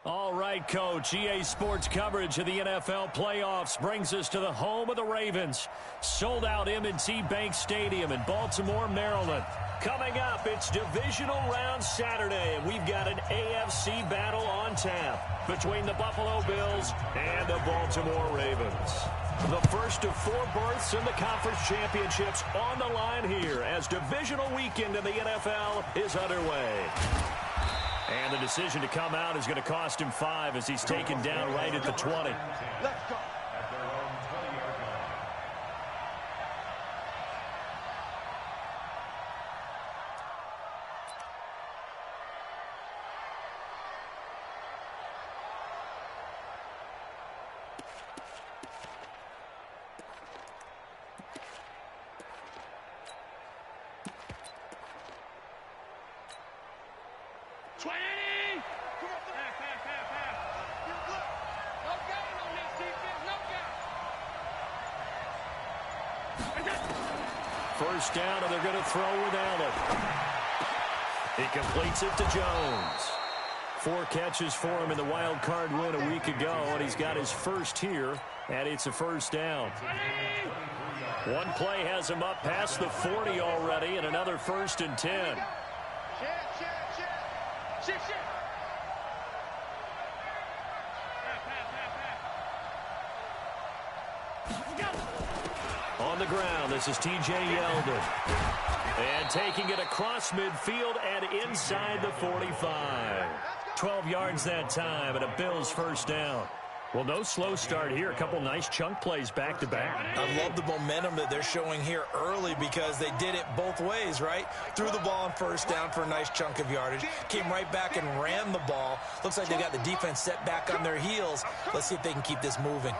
All right, Coach. EA Sports coverage of the NFL playoffs brings us to the home of the Ravens. Sold out M&T Bank Stadium in Baltimore, Maryland. Coming up, it's divisional round Saturday, and we've got an AFC battle on tap between the Buffalo Bills and the Baltimore Ravens. The first of 4 berths in the conference championships on the line here as divisional weekend in the NFL is underway. And the decision to come out is going to cost him 5 as he's taken down right at the 20. Let's go. First down, and they're going to throw with Allen. He completes it to Jones. 4 catches for him in the wild card win a week ago, and he's got his first here, and it's a first down. One play has him up past the 40 already, and another 1st and 10. On the ground, this is T.J. Yeldon. And taking it across midfield and inside the 45. 12 yards that time, and a Bills first down. Well, no slow start here. A couple nice chunk plays back-to-back. I love the momentum that they're showing here early because they did it both ways, right? Threw the ball on first down for a nice chunk of yardage. Came right back and ran the ball. Looks like they got the defense set back on their heels. Let's see if they can keep this moving.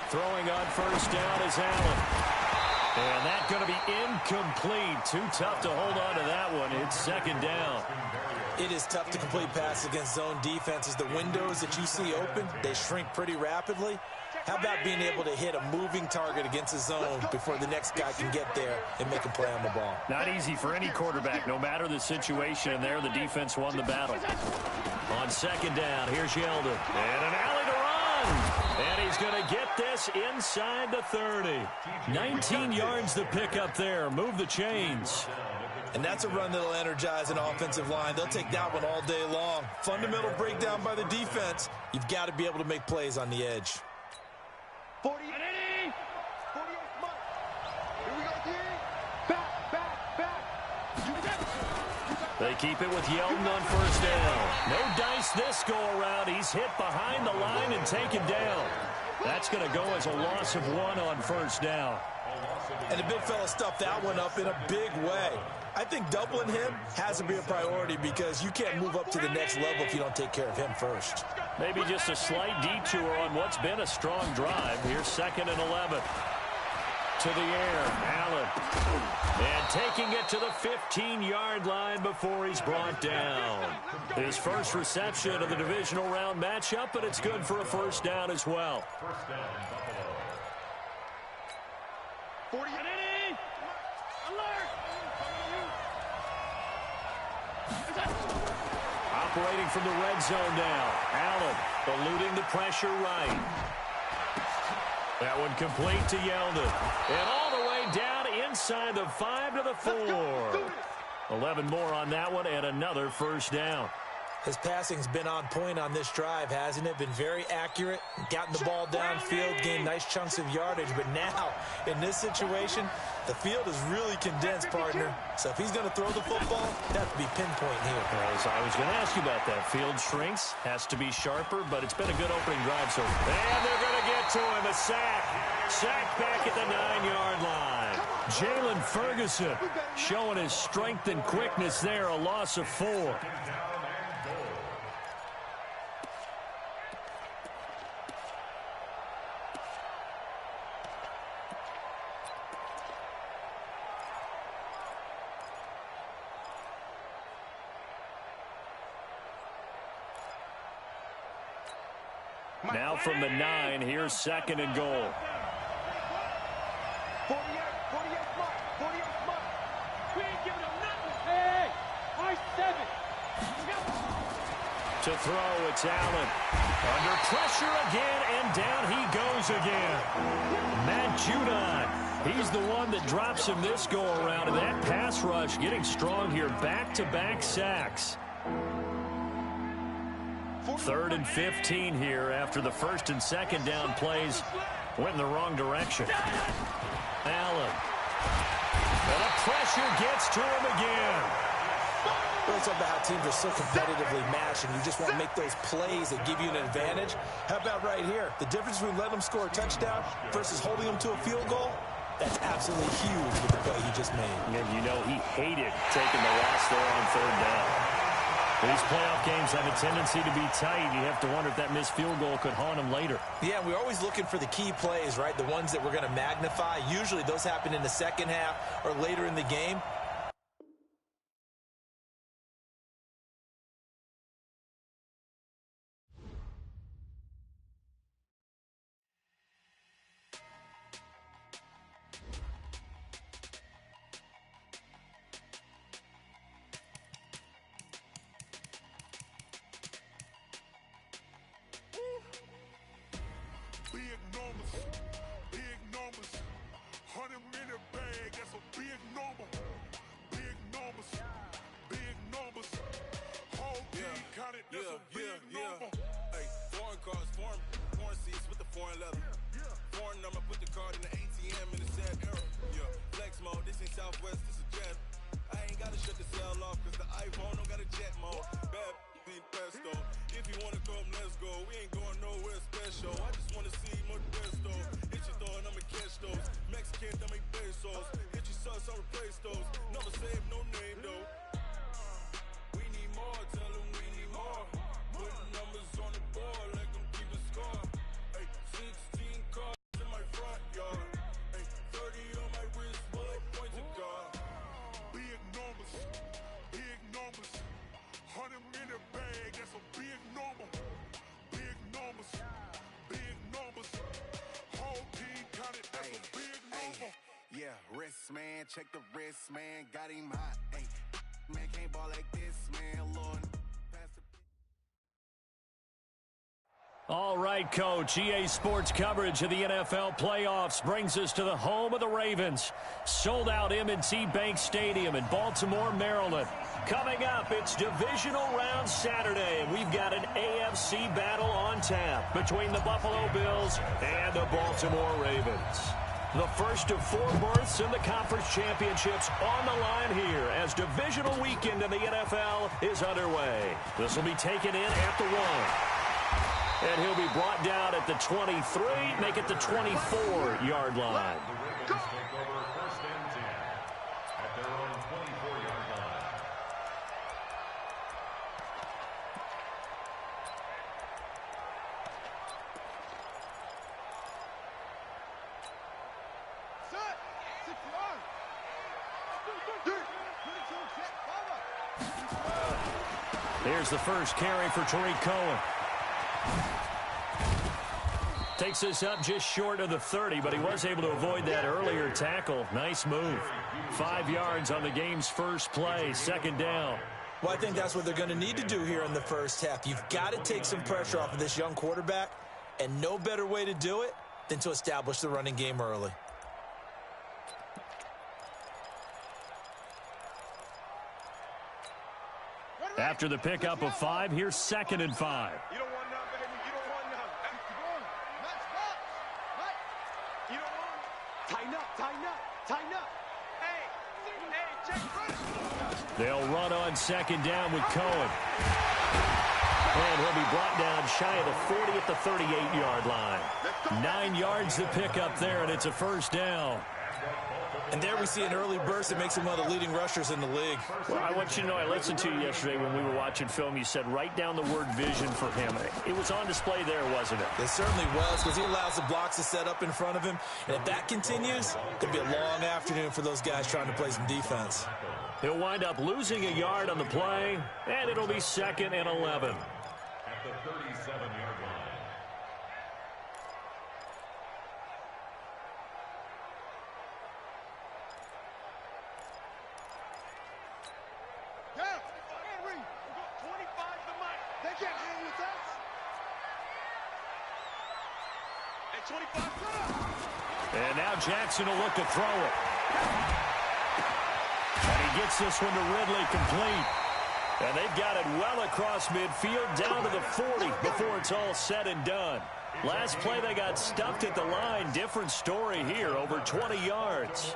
Throwing on first down is Allen. And that's going to be incomplete. Too tough to hold on to that one. It's 2nd down. It is tough to complete passes against zone defenses. The windows that you see open, they shrink pretty rapidly. How about being able to hit a moving target against a zone before the next guy can get there and make a play on the ball? Not easy for any quarterback, no matter the situation. And there, the defense won the battle. On 2nd down, here's Yeldon. And an alley to run. And he's going to get this inside the 30. 19 yards to pick up there. Move the chains. And that's a run that'll energize an offensive line. They'll take that one all day long. Fundamental breakdown by the defense. You've got to be able to make plays on the edge. 48 months. Here we go, D. Back. They keep it with Yeldon on first down. No dice this go-around. He's hit behind the line and taken down. That's going to go as a loss of 1 on first down. And the big fella stuffed that one up in a big way. I think doubling him has to be a priority because you can't move up to the next level if you don't take care of him first. Maybe just a slight detour on what's been a strong drive. Here's 2nd and 11. To the air, Allen. And taking it to the 15-yard line before he's brought down. His first reception of the divisional round matchup, but it's good for a first down as well. Operating from the red zone now. Allen eluding the pressure right. That one complete to Yeldon. And all the way down inside the 5 to the 4. 11 more on that one and another first down. His passing's been on point on this drive, hasn't it? Been very accurate, gotten the ball downfield, gained nice chunks of yardage. But now, in this situation, the field is really condensed, partner. So if he's going to throw the football, that has to be pinpoint here. As I was going to ask you about that. Field shrinks, has to be sharper, but it's been a good opening drive so far. And they're going to get to him, a sack. Sack back at the 9-yard line. Jalen Ferguson showing his strength and quickness there, a loss of 4. Now from the 9, here's 2nd and goal. To throw, it's Allen. Under pressure again, and down he goes again. Matt Judon, he's the one that drops him this go-around, and that pass rush getting strong here. Back-to-back sacks. 3rd and 15 here after the 1st and 2nd down plays went in the wrong direction. Allen. And the pressure gets to him again. We're talking about how teams are so competitively matched, and you just want to make those plays that give you an advantage. How about right here? The difference between letting them score a touchdown versus holding them to a field goal, that's absolutely huge with the play he just made. And you know he hated taking the loss there on 3rd down. These playoff games have a tendency to be tight. You have to wonder if that missed field goal could haunt him later. Yeah, we're always looking for the key plays, right? The ones that we're going to magnify. Usually those happen in the second half or later in the game. Big numbers, 100-minute bag, that's a big number. Big numbers, whole team counted, that's a big number. Hey, foreign cars, foreign seats with the foreign leather. Foreign number, put the card in the ATM in the sad era. Yeah, flex mode, this ain't Southwest, this is jet. I ain't gotta shut the cell off, cause the iPhone don't got a jet mode. Bad ain't pesto. If you wanna come, let's go. We ain't going nowhere special. I just wanna see more pesto. Hit your throw and I'ma catch those. Mexican, I make pesos. Hit your sus, I'll replace those. Never save no name though. We need more, tell them we need more. Putting numbers on the board, like them keep a score. Hey, 16 cars in my front yard. Hey, 30 on my wrist, bullet point to God. Big numbers, 100-minute bag, that's a big number. Big numbers, whole team counted, that's a big number. Yeah, wrist man, check the wrist man, got him hot. Hey, man can't ball like this, man. Lord, pass the. All right, Coach. EA Sports coverage of the NFL playoffs brings us to the home of the Ravens. Sold out M&T Bank Stadium in Baltimore, Maryland. Coming up, it's divisional round Saturday, and we've got an AFC battle on tap between the Buffalo Bills and the Baltimore Ravens. The first of 4 berths in the conference championships on the line here as divisional weekend in the NFL is underway. This will be taken in at the 1. And he'll be brought down at the 23, make it the 24-yard line. Go! Here's the first carry for Tariq Cohen. Takes this up just short of the 30, but he was able to avoid that earlier tackle. Nice move. 5 yards on the game's first play, 2nd down. Well, I think that's what they're going to need to do here in the first half. You've got to take some pressure off of this young quarterback, and no better way to do it than to establish the running game early. After the pickup of 5, here's 2nd and 5. You don't want none, baby. You don't want none. You don't want none. Tighten up. Hey, check front. They'll run on 2nd down with Cohen. And he'll be brought down shy of the 40 at the 38-yard line. 9 yards to pick up there, and it's a 1st down. And there we see an early burst that makes him one of the leading rushers in the league. Well, I want you to know, I listened to you yesterday when we were watching film. You said write down the word vision for him. It was on display there, wasn't it? It certainly was, because he allows the blocks to set up in front of him. And if that continues, it'll be a long afternoon for those guys trying to play some defense. He'll wind up losing a yard on the play, and it'll be 2nd and 11. At the 37-yard line. can't hang with us. At 25. And now Jackson will look to throw it. And he gets this one to Ridley complete. And they've got it well across midfield down to the 40 before it's all said and done. Last play they got stuffed at the line. Different story here, over 20 yards.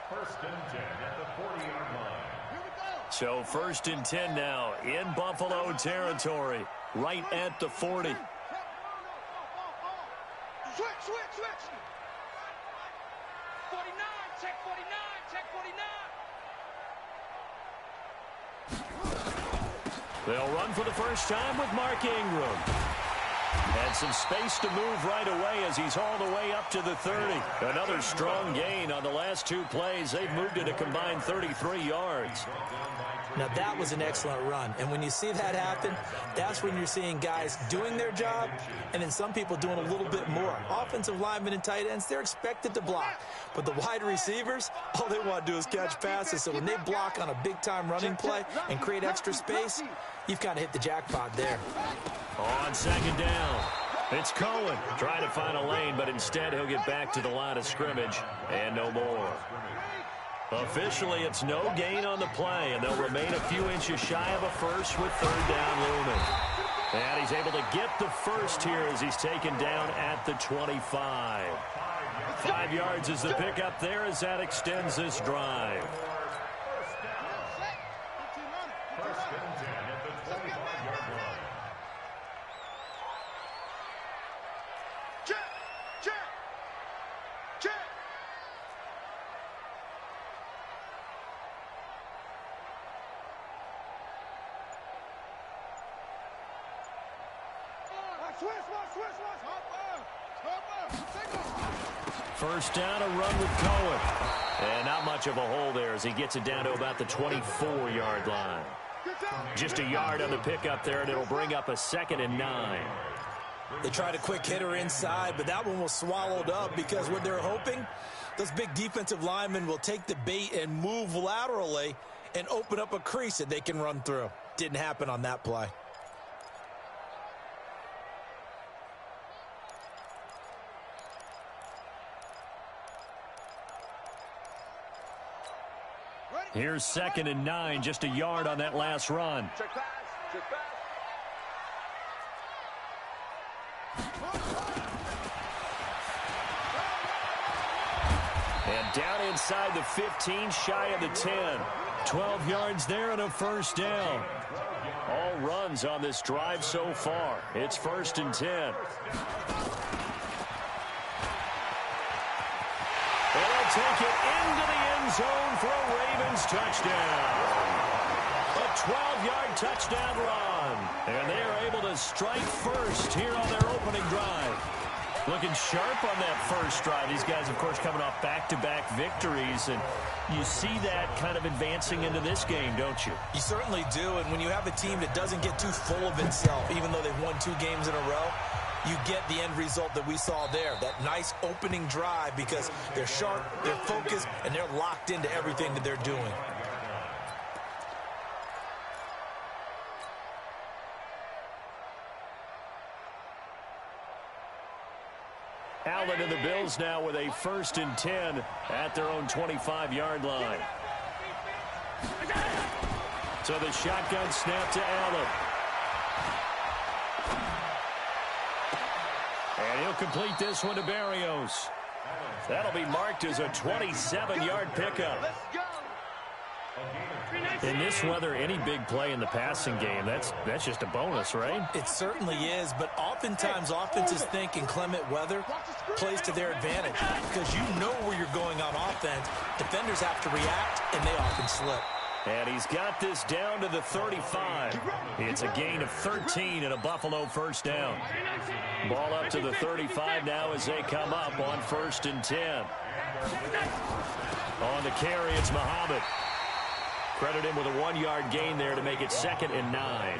First and 10 at the 40-yard line. So 1st and 10 now in Buffalo territory, right at the 40. Switch. 49, check 49. They'll run for the first time with Mark Ingram. And some space to move right away as he's all the way up to the 30. Another strong gain on the last 2 plays. They've moved it a combined 33 yards. Now, that was an excellent run. And when you see that happen, that's when you're seeing guys doing their job and then some people doing a little bit more. Offensive linemen and tight ends, they're expected to block. But the wide receivers, all they want to do is catch passes. So when they block on a big-time running play and create extra space, you've kind of hit the jackpot there. On 2nd down, it's Cohen trying to find a lane, but instead he'll get back to the line of scrimmage and no more. Officially, it's no gain on the play, and they'll remain a few inches shy of a first with 3rd down looming. And he's able to get the first here as he's taken down at the 25. 5 yards is the pickup there as that extends this drive. First and 10 at the 25-yard line. Check. First down, a run with Cohen. And not much of a hole there as he gets it down to about the 24-yard line. Just a yard on the pickup there, and it'll bring up a 2nd and 9. They tried a quick hitter inside, but that one was swallowed up because what they're hoping, those big defensive linemen will take the bait and move laterally and open up a crease that they can run through. Didn't happen on that play. Here's 2nd and 9, just a yard on that last run. Check pass. And down inside the 15, shy of the 10. 12 yards there and a first down. All runs on this drive so far. It's 1st and 10. And they'll take it into the end zone for a Ravens touchdown. A 12-yard touchdown run. And they are able to strike first here on their opening drive. Looking sharp on that first drive. These guys, of course, coming off back-to-back victories. And you see that kind of advancing into this game, don't you? You certainly do. And when you have a team that doesn't get too full of itself, even though they've won 2 games in a row, you get the end result that we saw there. That nice opening drive because they're sharp, they're focused, and they're locked into everything that they're doing. Allen and the Bills now with a 1st and 10 at their own 25-yard line. So the shotgun snap to Allen. And he'll complete this one to Berrios. That'll be marked as a 27-yard pickup. Let's go. In this weather, any big play in the passing game, that's just a bonus, right? It certainly is, but oftentimes offenses think inclement weather plays to their advantage because you know where you're going on offense. Defenders have to react, and they often slip. And he's got this down to the 35. It's a gain of 13 and a Buffalo first down. Ball up to the 35 now as they come up on 1st and 10. On the carry, it's Muhammad. Credit him with a 1-yard gain there to make it 2nd and 9.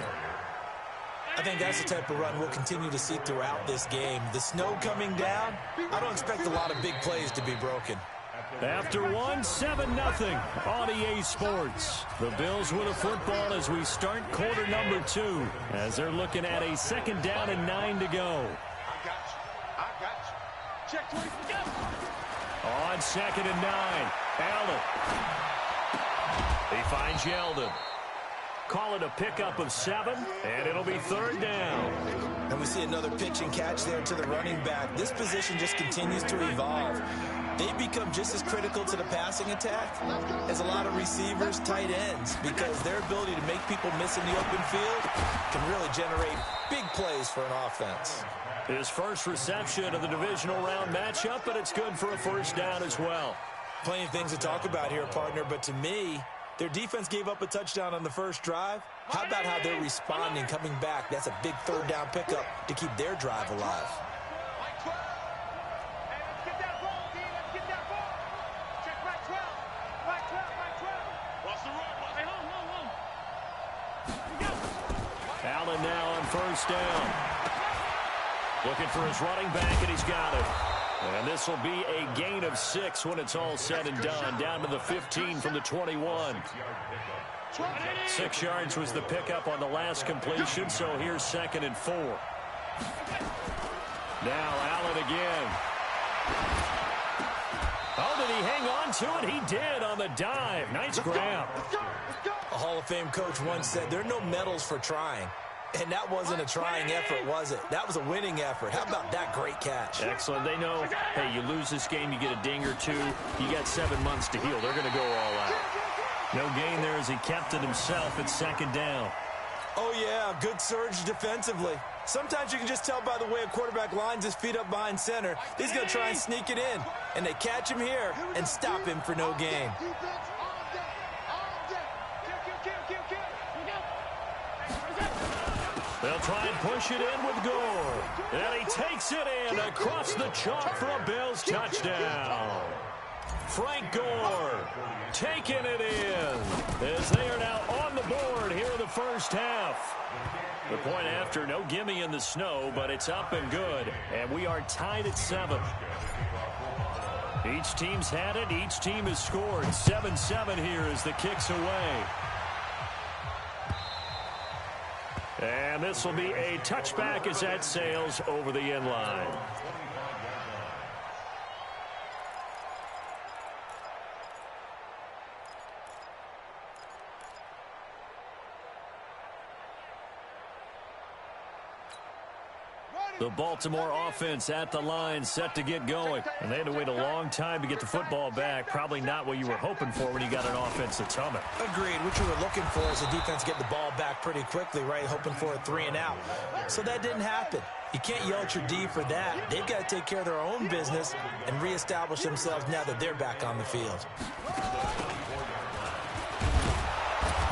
I think that's the type of run we'll continue to see throughout this game. The snow coming down, I don't expect a lot of big plays to be broken. After one, 7-0 on EA Sports. The Bills with a football as we start quarter number 2, as they're looking at a 2nd down and 9 to go. I got you. Check 20. On 2nd and 9, Allen. He finds Yeldon. Call it a pickup of 7, and it'll be 3rd down. And we see another pitch and catch there to the running back. This position just continues to evolve. They become just as critical to the passing attack as a lot of receivers, tight ends, because their ability to make people miss in the open field can really generate big plays for an offense. His first reception of the divisional round matchup, but it's good for a 1st down as well. Plenty of things to talk about here, partner, but to me, their defense gave up a touchdown on the first drive. How about how they're responding, coming back? That's a big 3rd down pickup to keep their drive alive. Allen now on 1st down. Looking for his running back, and he's got it. And this will be a gain of 6 when it's all said and done. Down to the 15 from the 21. 6 yards was the pickup on the last completion, so here's 2nd and 4. Now Allen again. Oh, did he hang on to it? He did on the dive. Nice grab. A Hall of Fame coach once said, there are no medals for trying. And that wasn't a trying effort, was it? That was a winning effort. How about that great catch? Excellent. They know, hey, you lose this game, you get a ding or 2. You got 7 months to heal. They're going to go all out. No gain there as he kept it himself at 2nd down. Oh, yeah, good surge defensively. Sometimes you can just tell by the way a quarterback lines his feet up behind center. He's going to try and sneak it in. And they catch him here and stop him for no gain. They'll try and push it in with Gore. And he takes it in across the chalk for a Bills touchdown. Frank Gore taking it in as they are now on the board here in the 1st half. The point after, no gimme in the snow, but it's up and good. And we are tied at 7. Each team's had it. Each team has scored. 7-7 here as the kick's away. And this will be a touchback as that sails over the end line. The Baltimore offense at the line, set to get going. And they had to wait a long time to get the football back. Probably not what you were hoping for when you got an offense that's humming. Agreed. What you were looking for is the defense get the ball back pretty quickly, right? Hoping for a 3 and out. So that didn't happen. You can't yell at your D for that. They've got to take care of their own business and reestablish themselves now that they're back on the field.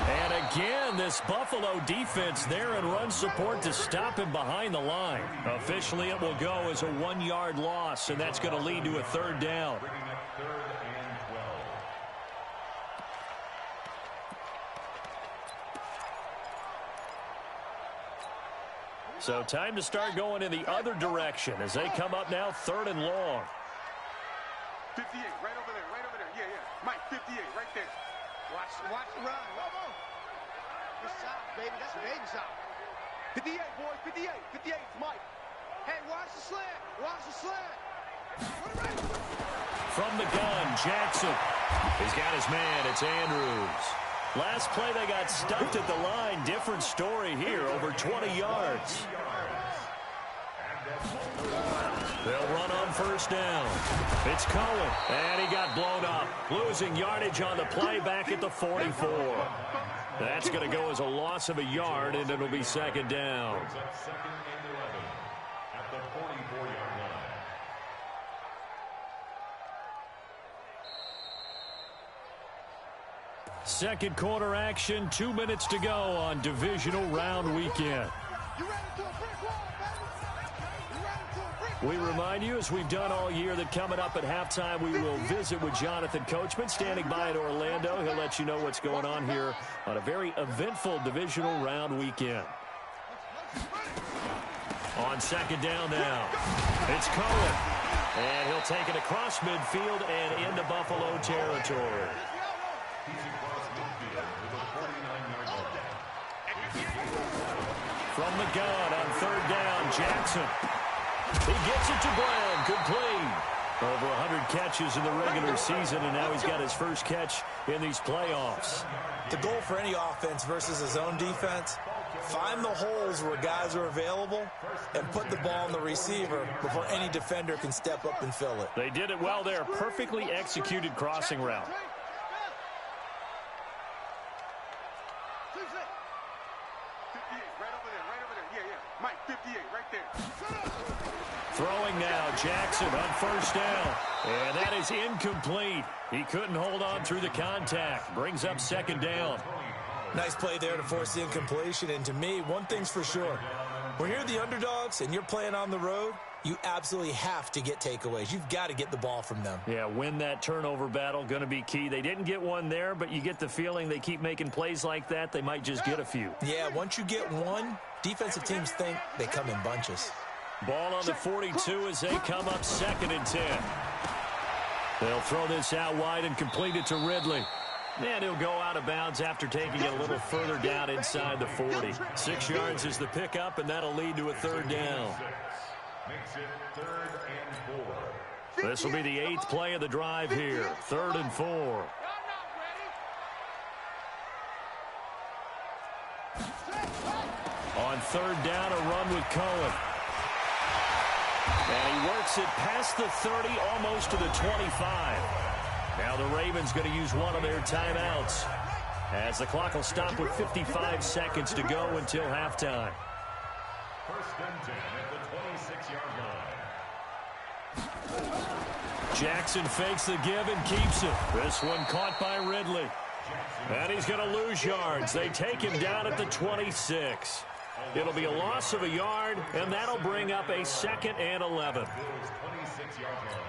And again, this Buffalo defense there in run support to stop him behind the line. Officially, it will go as a 1-yard loss, and that's going to lead to a 3rd down. So time to start going in the other direction as they come up now 3rd and long. 58, right over there. Yeah. Mike, 58, right there. Watch the run. Whoa. Good shot, baby. That's a baby shot. 58, boys. 58. 58, Mike. Hey, watch the slant. From the gun, Jackson. He's got his man. It's Andrews. Last play, they got stuffed at the line. Different story here, over 20 yards. They'll run on 1st down. It's Cohen, and he got blown up. Losing yardage on the play back at the 44. That's going to go as a loss of a yard, and it'll be 2nd down. At the 44-yard line. Second quarter action, 2 minutes to go on divisional round weekend. We remind you, as we've done all year, that coming up at halftime, we will visit with Jonathan Coachman, standing by in Orlando. He'll let you know what's going on here on a very eventful divisional round weekend. On 2nd down now, it's Cohen. And he'll take it across midfield and into Buffalo. territory. From the gun on third down, Jackson. He gets it to Brown, complete. Over 100 catches in the regular season, and now he's got his first catch in these playoffs. The goal for any offense versus his own defense, find the holes where guys are available and put the ball on the receiver before any defender can step up and fill it. They did it well there. Perfectly executed crossing route. Throwing now, Jackson on first down. And that is incomplete. He couldn't hold on through the contact. Brings up second down. Nice play there to force the incompletion. And to me, one thing's for sure. When you're the underdogs and you're playing on the road, you absolutely have to get takeaways. You've got to get the ball from them. Yeah, win that turnover battle, going to be key. They didn't get one there, but you get the feeling they keep making plays like that, they might just get a few. Yeah, once you get one, defensive teams think they come in bunches. Ball on the 42 as they come up 2nd and 10. They'll throw this out wide and complete it to Ridley. And he'll go out of bounds after taking it a little further down inside the 40. 6 yards is the pickup, and that'll lead to a third down. Makes it 3rd and 4. This will be the 8th play of the drive here. 3rd and 4. On third down, a run with Cohen. And he works it past the 30, almost to the 25. Now the Ravens going to use one of their timeouts, as the clock will stop with 55 seconds to go until halftime. 1st and 10 at the 26-yard line. Jackson fakes the give and keeps it. This one caught by Ridley. And he's going to lose yards. They take him down at the 26. It'll be a loss of a yard, and that'll bring up a 2nd and 11. 26-yard line.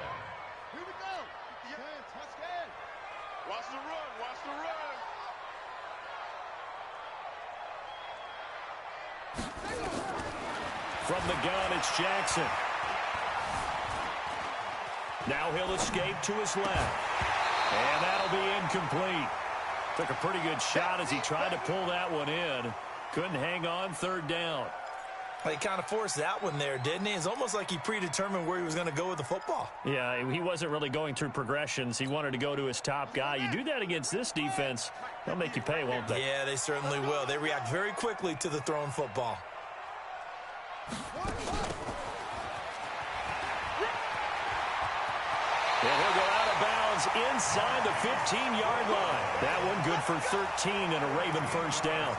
Watch the run, watch the run. From the gun, it's Jackson. Now he'll escape to his left. And that'll be incomplete. Took a pretty good shot as he tried to pull that one in. Couldn't hang on, third down. He kind of forced that one there, didn't he? It's almost like he predetermined where he was going to go with the football. Yeah, he wasn't really going through progressions. He wanted to go to his top guy. You do that against this defense, they'll make you pay, won't they? Yeah, they certainly will. They react very quickly to the thrown football. And he'll go out of bounds inside the 15-yard line. That one good for 13 and a Raven first down.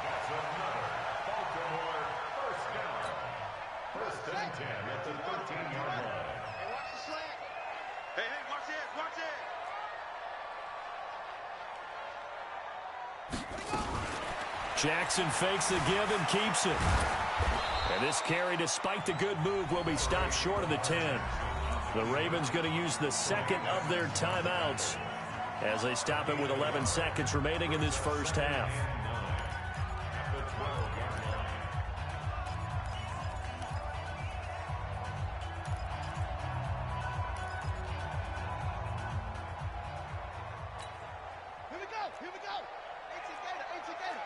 That's another Baltimore first down. 1st and 10 at the 13-yard line. Hey, watch the slant. Hey, watch it, watch it. Jackson fakes the give and keeps it. And this carry, despite the good move, will be stopped short of the 10. The Ravens going to use the 2nd of their timeouts as they stop it with 11 seconds remaining in this first half. Here we go, here we go. 18 gator.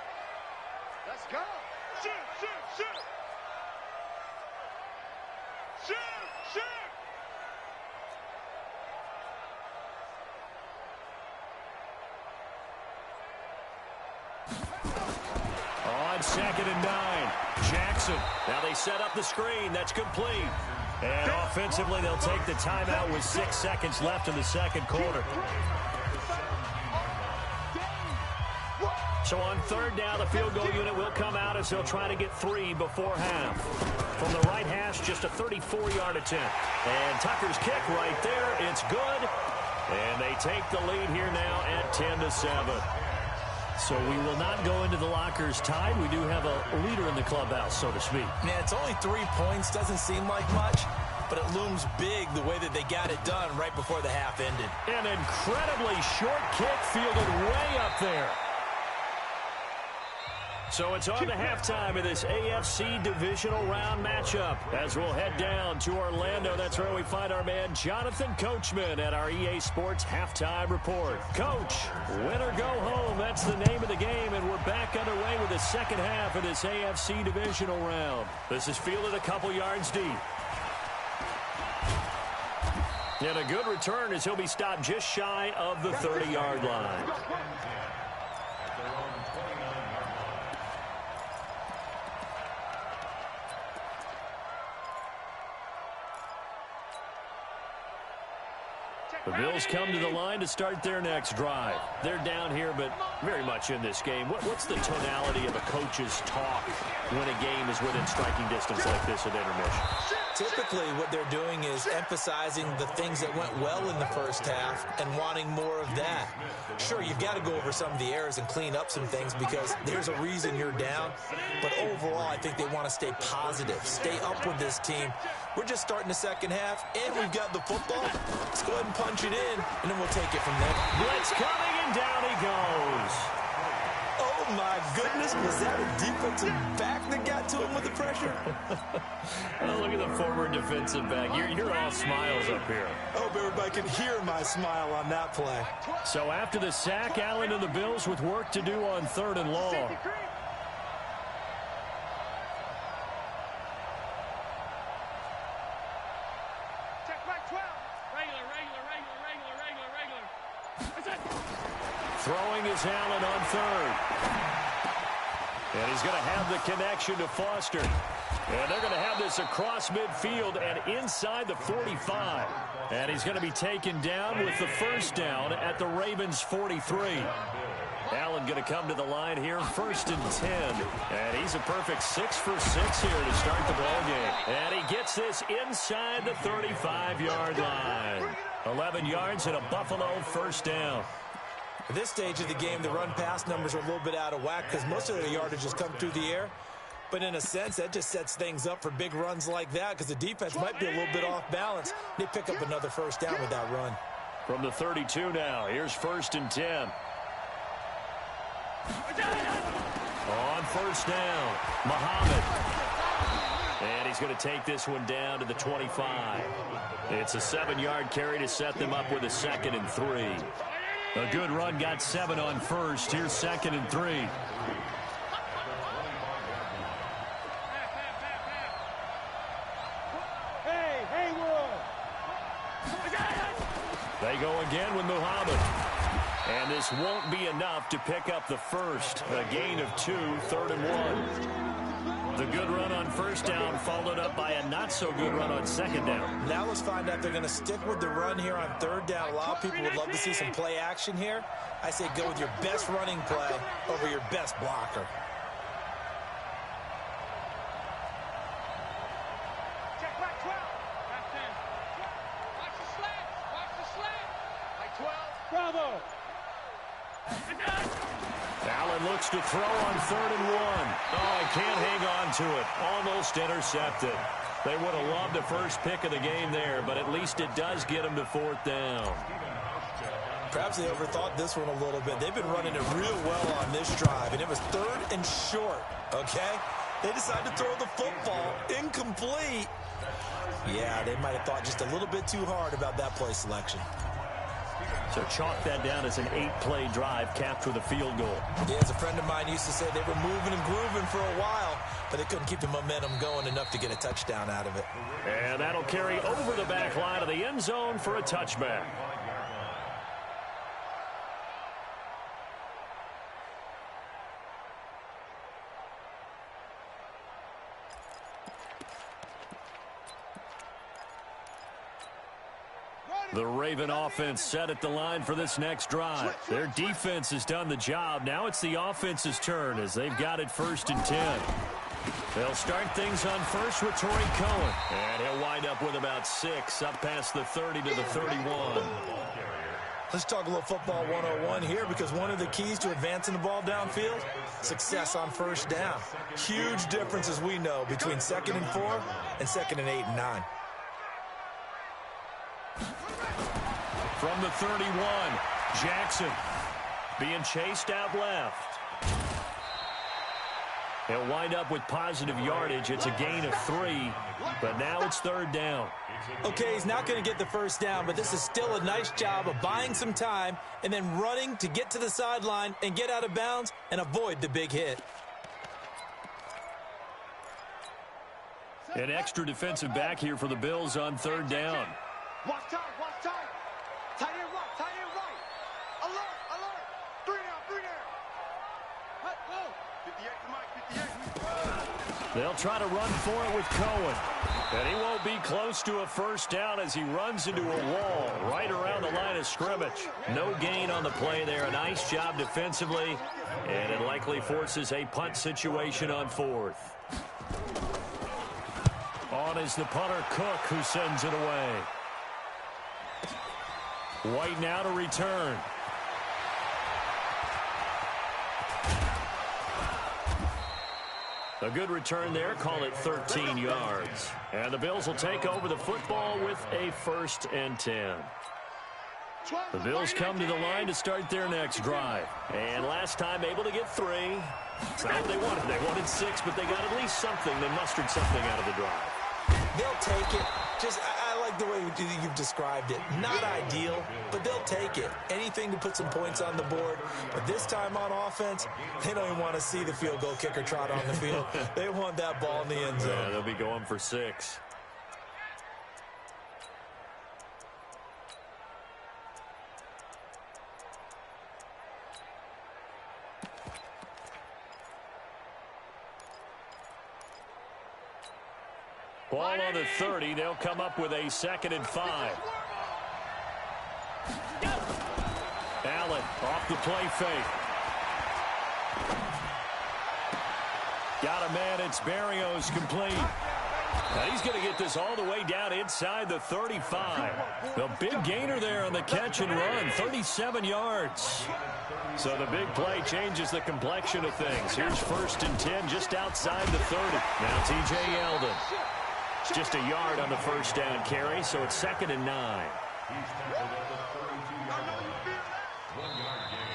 Let's go. Shoot, shoot, shoot. Shoot, shoot. On 2nd and 9, Jackson. Now they set up the screen. That's complete. And offensively, they'll take the timeout with 6 seconds left in the second quarter. So on third down, the field goal unit will come out as they'll try to get 3 before half. From the right hash, just a 34-yard attempt. And Tucker's kick right there. It's good. And they take the lead here now at 10-7. So we will not go into the lockers tied. We do have a leader in the clubhouse, so to speak. Yeah, it's only 3 points. Doesn't seem like much, but it looms big the way that they got it done right before the half ended. An incredibly short kick fielded way up there. So it's on to halftime of this AFC divisional round matchup as we'll head down to Orlando. That's where we find our man Jonathan Coachman at our EA Sports Halftime Report. Coach, win or go home, that's the name of the game, and we're back underway with the second half of this AFC divisional round. This is fielded a couple yards deep. And a good return as he'll be stopped just shy of the 30-yard line. The Bills come to the line to start their next drive. They're down here, but very much in this game. What's the tonality of a coach's talk when a game is within striking distance like this at intermission? Typically, what they're doing is emphasizing the things that went well in the first half and wanting more of that. Sure, you've got to go over some of the errors and clean up some things because there's a reason you're down. But overall, I think they want to stay positive, stay up with this team. We're just starting the second half, and we've got the football. Let's go ahead and punch it in, and then we'll take it from there. Blitz coming, and down he goes. Oh, my goodness. Was that a defensive back that got to him with the pressure? Oh, look at the former defensive back. You're all smiles up here. I hope everybody can hear my smile on that play. So after the sack, Allen and the Bills with work to do on 3rd and long. Throwing is Allen on 3rd. And he's going to have the connection to Foster. And they're going to have this across midfield and inside the 45. And he's going to be taken down with the first down at the Ravens' 43. Allen going to come to the line here, 1st and 10. And he's a perfect 6 for 6 here to start the ball game. And he gets this inside the 35-yard line. 11 yards and a Buffalo first down. At this stage of the game, the run-pass numbers are a little bit out of whack because most of the yardage has come through the air. But in a sense, that just sets things up for big runs like that because the defense might be a little bit off balance. They pick up another first down with that run. From the 32 now, here's 1st and 10. On first down, Muhammad. And he's going to take this one down to the 25. It's a 7-yard carry to set them up with a 2nd and 3. A good run, got 7 on first. Here's 2nd and 3. They go again with Muhammad. And this won't be enough to pick up the first. A gain of 2, 3rd and 1. The good run on first down followed up by a not-so-good run on 2nd down. Now let's find out if they're going to stick with the run here on 3rd down. A lot of people would love to see some play action here. I say go with your best running play over your best blocker. Check back 12. Back 10. Watch the slant. Watch the slant. Like 12. Bravo. Allen looks to throw on 3rd and 1. Oh, he can't hang on to it. Almost intercepted. They would have loved the first pick of the game there, but at least it does get them to 4th down. Perhaps they overthought this one a little bit. They've been running it real well on this drive, and it was 3rd and short, okay? They decided to throw the football incomplete. Yeah, they might have thought just a little bit too hard about that play selection. So chalk that down as an 8-play drive capped with a field goal. Yeah, as a friend of mine used to say, they were moving and grooving for a while, but they couldn't keep the momentum going enough to get a touchdown out of it. And that'll carry over the back line of the end zone for a touchback. The Raven offense set at the line for this next drive. Their defense has done the job. Now it's the offense's turn as they've got it 1st and 10. They'll start things on first with Torrey Cohen. And he'll wind up with about 6 up past the 30 to the 31. Let's talk a little football 101 here because one of the keys to advancing the ball downfield, success on first down. Huge difference, as we know, between 2nd and 4 and 2nd and 8 and 9. From the 31, Jackson being chased out left. He'll wind up with positive yardage. It's a gain of 3, but now it's 3rd down. Okay, he's not going to get the first down, but this is still a nice job of buying some time and then running to get to the sideline and get out of bounds and avoid the big hit. An extra defensive back here for the Bills on 3rd down. Watch time, watch time. Tight end right, tight end right. Alert, alert. 3 down, 3 down. Let go. 58 to Mike, 58. They'll try to run for it with Cohen. And he won't be close to a first down as he runs into a wall right around the line of scrimmage. No gain on the play there. A nice job defensively. And it likely forces a punt situation on 4th. On is the punter, Cook, who sends it away. White now to return. A good return there. Call it 13 yards. And the Bills will take over the football with a 1st and 10. The Bills come to the line to start their next drive. And last time able to get 3. It's not what they wanted. They wanted 6, but they got at least something. They mustered something out of the drive. They'll take it. Just, I like the way you've described it. Not ideal, but they'll take it. Anything to put some points on the board. But this time on offense, they don't even want to see the field goal kicker trot on the field. They want that ball in the end zone. Yeah, they'll be going for 6. Ball on the 30. They'll come up with a 2nd and 5. Allen off the play fake. Got a man. It's Barrios complete. And he's going to get this all the way down inside the 35. The big gainer there on the catch and run. 37 yards. So the big play changes the complexion of things. Here's 1st and 10 just outside the 30. Now T.J. Yeldon. Just a yard on the first down carry, so it's 2nd and 9.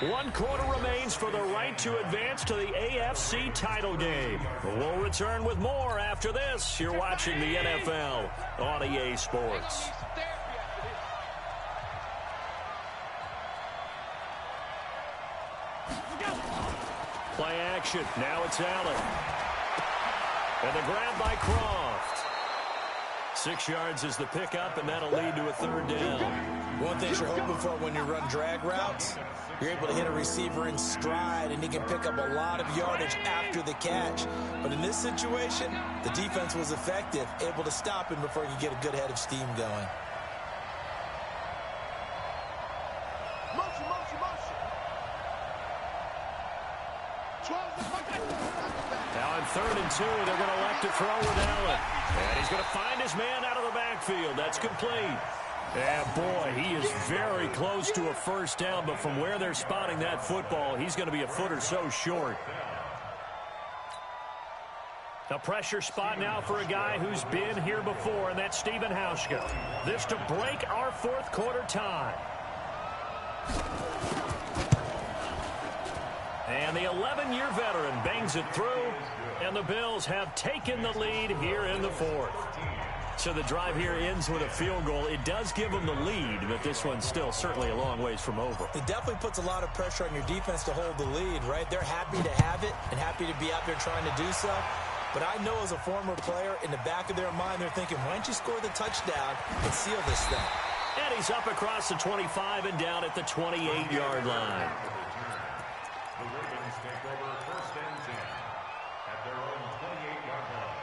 1 quarter remains for the right to advance to the AFC title game. We'll return with more after this. You're watching the NFL on EA Sports. Play action. Now it's Allen. And the grab by Croft. 6 yards is the pickup, and that'll lead to a 3rd down. One thing you're hoping for when you run drag routes, you're able to hit a receiver in stride, and he can pick up a lot of yardage after the catch. But in this situation, the defense was effective, able to stop him before he could get a good head of steam going. Motion, motion, motion. 12. Now on 3rd and 2, they're going to elect to throw with Allen. And he's going to find his man out of the backfield. That's complete. And, boy, he is very close to a first down, but from where they're spotting that football, he's going to be a foot or so short. A pressure spot now for a guy who's been here before, and that's Stephen Hauschka. This to break our 4th quarter tie. And the 11-year veteran bangs it through, and the Bills have taken the lead here in the 4th. So the drive here ends with a field goal. It does give them the lead, but this one's still certainly a long ways from over. It definitely puts a lot of pressure on your defense to hold the lead, right? They're happy to have it and happy to be out there trying to do so. But I know as a former player, in the back of their mind, they're thinking, why don't you score the touchdown and seal this thing? And he's up across the 25 and down at the 28-yard line. The Ravens take over 1st and 10 at their own 28-yard line.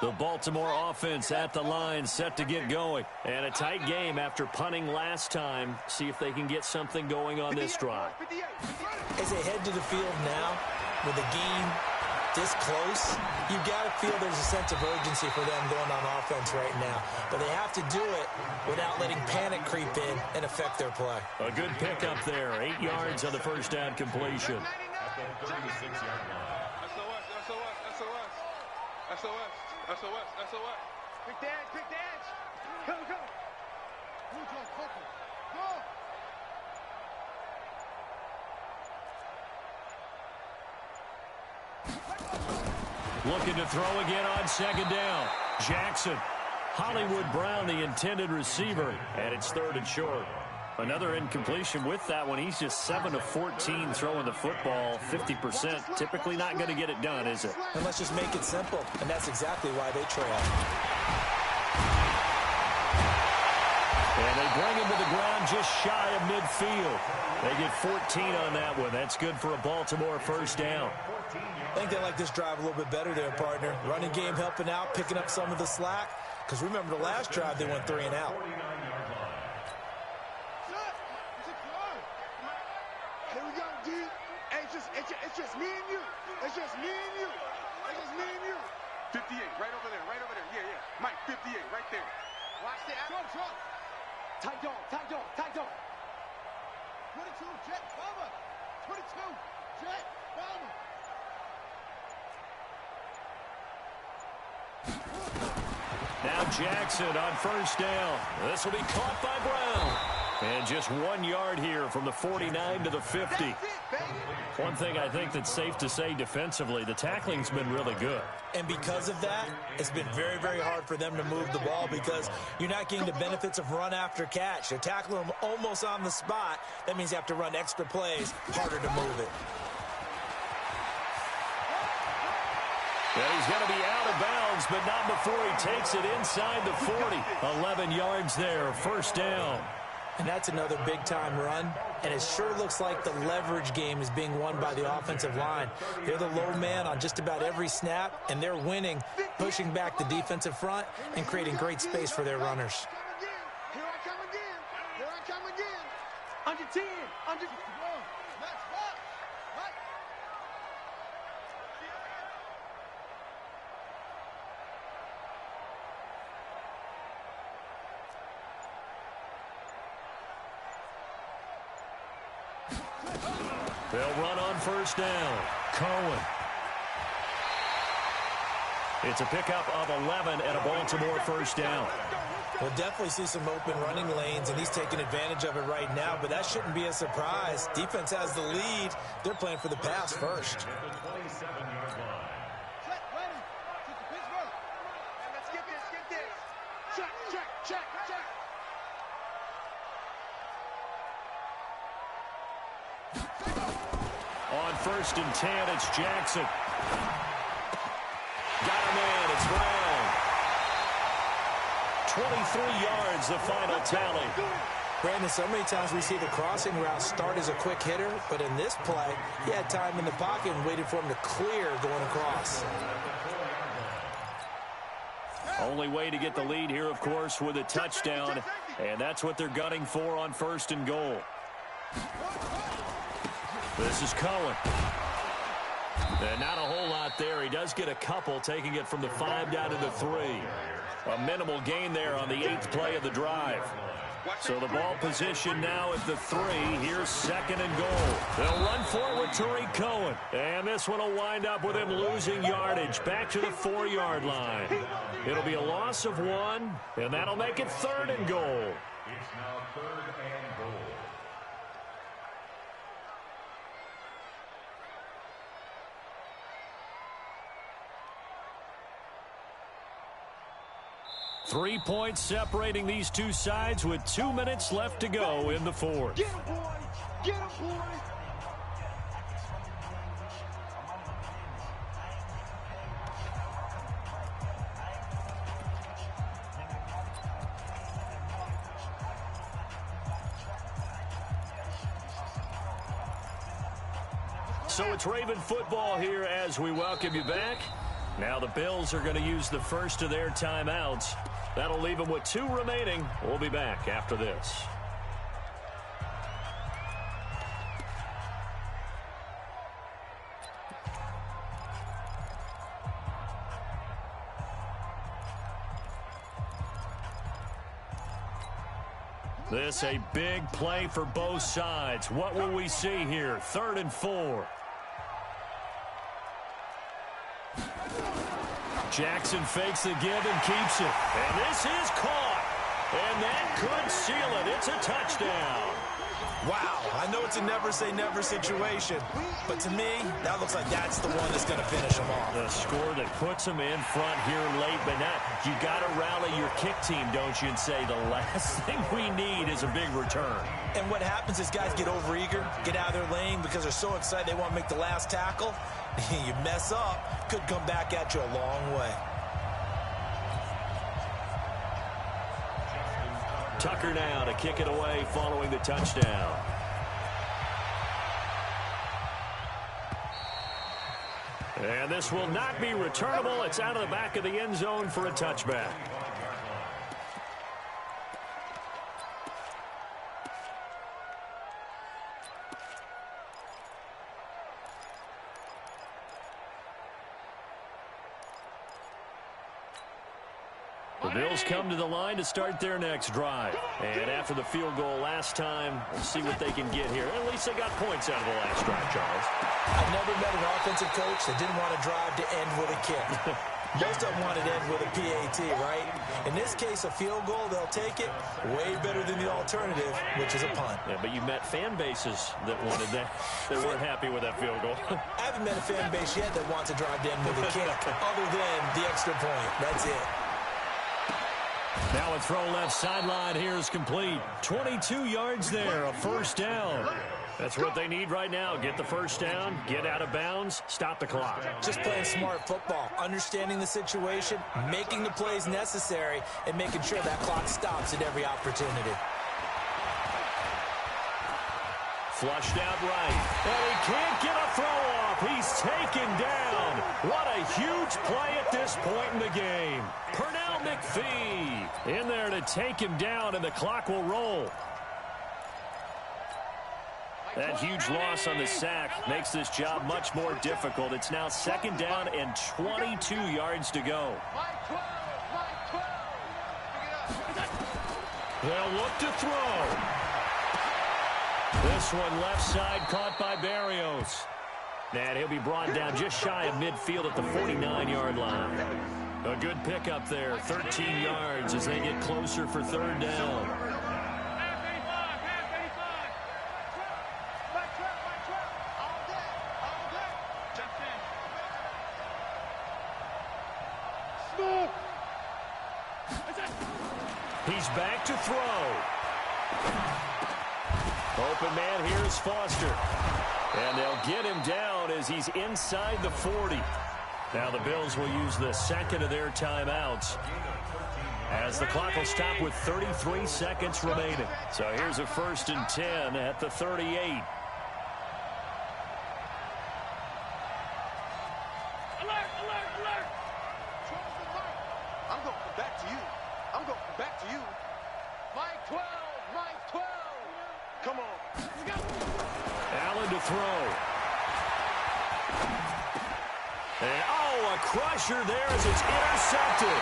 The Baltimore offense at the line, set to get going. And a tight game after punting last time. See if they can get something going on this drive. As they head to the field now, with the game this close, you've got to feel there's a sense of urgency for them going on offense right now. But they have to do it without letting panic creep in and affect their play. A good pickup there. 8 yards on the first down completion. At the 36-yard line. SOS, SOS, SOS. SOS, SOS, SOS. Big dance, big dance. Go, go. Go. Looking to throw again on second down. Jackson. Hollywood Brown, the intended receiver, and it's 3rd and short. Another incompletion with that one. He's just 7 of 14 throwing the football, 50%. Typically not going to get it done, is it? And let's just make it simple, and that's exactly why they trail. And they bring him to the ground just shy of midfield. They get 14 on that one. That's good for a Baltimore first down. I think they like this drive a little bit better there, partner. Running game helping out, picking up some of the slack. Because remember the last drive, they went 3 and out. Here we go, D. Hey, it's just me and you. It's just me and you. It's just me and you. 58, right over there, right over there. Yeah, yeah. Mike, 58, right there. Watch the action. Tight dog, tight dog, tight dog. 22, Jet, bomber. 22, Jet, bomber. Now Jackson on first down. This will be caught by Brown. And just 1 yard here from the 49 to the 50. One thing I think that's safe to say defensively, the tackling's been really good. And because of that, it's been very, very hard for them to move the ball because you're not getting the benefits of run after catch. They're tackling them almost on the spot. That means you have to run extra plays, harder to move it. Well, he's going to be out of bounds, but not before he takes it inside the 40. 11 yards there, first down. And that's another big-time run, and it sure looks like the leverage game is being won by the offensive line. They're the low man on just about every snap, and they're winning, pushing back the defensive front and creating great space for their runners. Here I come again. Here I come again. Under 10. Under 1. Let's rock. What? They'll run on first down. Cohen. It's a pickup of 11 and a Baltimore first down. We'll definitely see some open running lanes, and he's taking advantage of it right now, but that shouldn't be a surprise. Defense has the lead. They're playing for the pass first. Let's get this. Check. On first and 10, it's Jackson. Got him in. It's Brown. 23 yards, the final tally. Brandon, so many times we see the crossing route start as a quick hitter, but in this play, he had time in the pocket and waited for him to clear going across. Only way to get the lead here, of course, with a touchdown, and that's what they're gunning for on first and goal. This is Cohen. And not a whole lot there. He does get a couple, taking it from the 5 down to the 3. A minimal gain there on the 8th play of the drive. So the ball position now at the 3. Here's second and goal. They'll run forward Tariq Cohen. And this one will wind up with him losing yardage back to the 4-yard line. It'll be a loss of 1, and that'll make it 3rd and goal. It's now 3rd and goal. Three points separating these two sides with 2 minutes left to go in the 4th. Get him, boy. Get him, boy. So it's Raven football here as we welcome you back. Now the Bills are going to use the first of their timeouts. That'll leave them with 2 remaining. We'll be back after this. This a big play for both sides. What will we see here? 3rd and 4. Jackson fakes the give and keeps it. And this is caught. And that could seal it. It's a touchdown. Wow, I know it's a never-say-never situation, but to me, that looks like that's the one that's going to finish them off. The score that puts them in front here late, but now you got to rally your kick team, don't you, and say the last thing we need is a big return. And what happens is guys get overeager, get out of their lane because they're so excited they want to make the last tackle. You mess up, could come back at you a long way. Tucker now to kick it away following the touchdown. And this will not be returnable. It's out of the back of the end zone for a touchback. The Bills come to the line to start their next drive. And after the field goal last time, we'll see what they can get here. At least they got points out of the last drive, Charles. I've never met an offensive coach that didn't want to drive to end with a kick. Most of them wanted to end with a PAT, right? In this case, a field goal, they'll take it. Way better than the alternative, which is a punt. Yeah, but you met fan bases that wanted that. They weren't happy with that field goal. I haven't met a fan base yet that wants to drive to end with a kick, other than the extra point. That's it. Now a throw left sideline here is complete. 22 yards there, a first down. That's what they need right now. Get the first down, get out of bounds, stop the clock. Just playing smart football, understanding the situation, making the plays necessary, and making sure that clock stops at every opportunity. Flushed out right. And he can't get a throw off. He's taken down. What a huge play at this point in the game. Pernell McPhee in there to take him down, and the clock will roll. That huge loss on the sack makes this job much more difficult. It's now second down and 22 yards to go. They'll look to throw. This one left side caught by Barrios. And he'll be brought down just shy of midfield at the 49-yard line. A good pickup there, 13 yards as they get closer for third down. He's back to throw. Open man here is Foster. And they'll get him down as he's inside the 40. Now the Bills will use the second of their timeouts, as the clock will stop with 33 seconds remaining. So here's a 1st and 10 at the 38. Alert, alert, alert. I'm going to come back to you. I'm going to come back to you. Mike 12, Mike 12. Come on. Let's go. Allen to throw. And, oh, a crusher there as it's intercepted.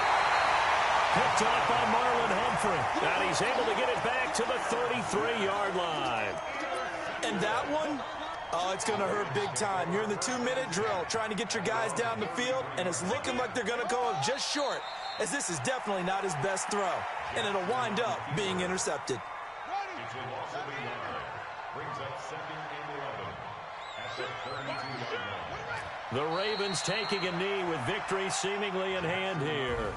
Picked off by Marlon Humphrey. And he's able to get it back to the 33-yard line. And that one, oh, it's going to hurt big time. You're in the 2-minute drill trying to get your guys down the field, and it's looking like they're going to go just short, as this is definitely not his best throw. And it'll wind up being intercepted. It will also be long. Brings up 2nd and 11 at the 32-yard line. The Ravens taking a knee with victory seemingly in hand here.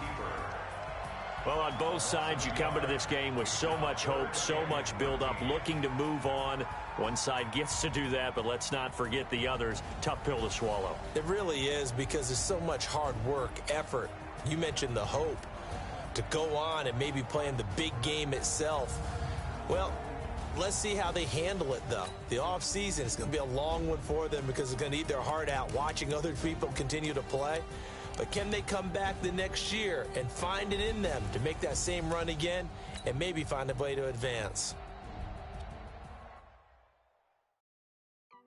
Well, on both sides, you come into this game with so much hope, so much build-up, looking to move on. One side gets to do that, but let's not forget the others. Tough pill to swallow. It really is, because there's so much hard work, effort. You mentioned the hope to go on and maybe play in the big game itself. Well, let's see how they handle it, though. The offseason is going to be a long one for them, because they're going to eat their heart out watching other people continue to play. But can they come back the next year and find it in them to make that same run again and maybe find a way to advance?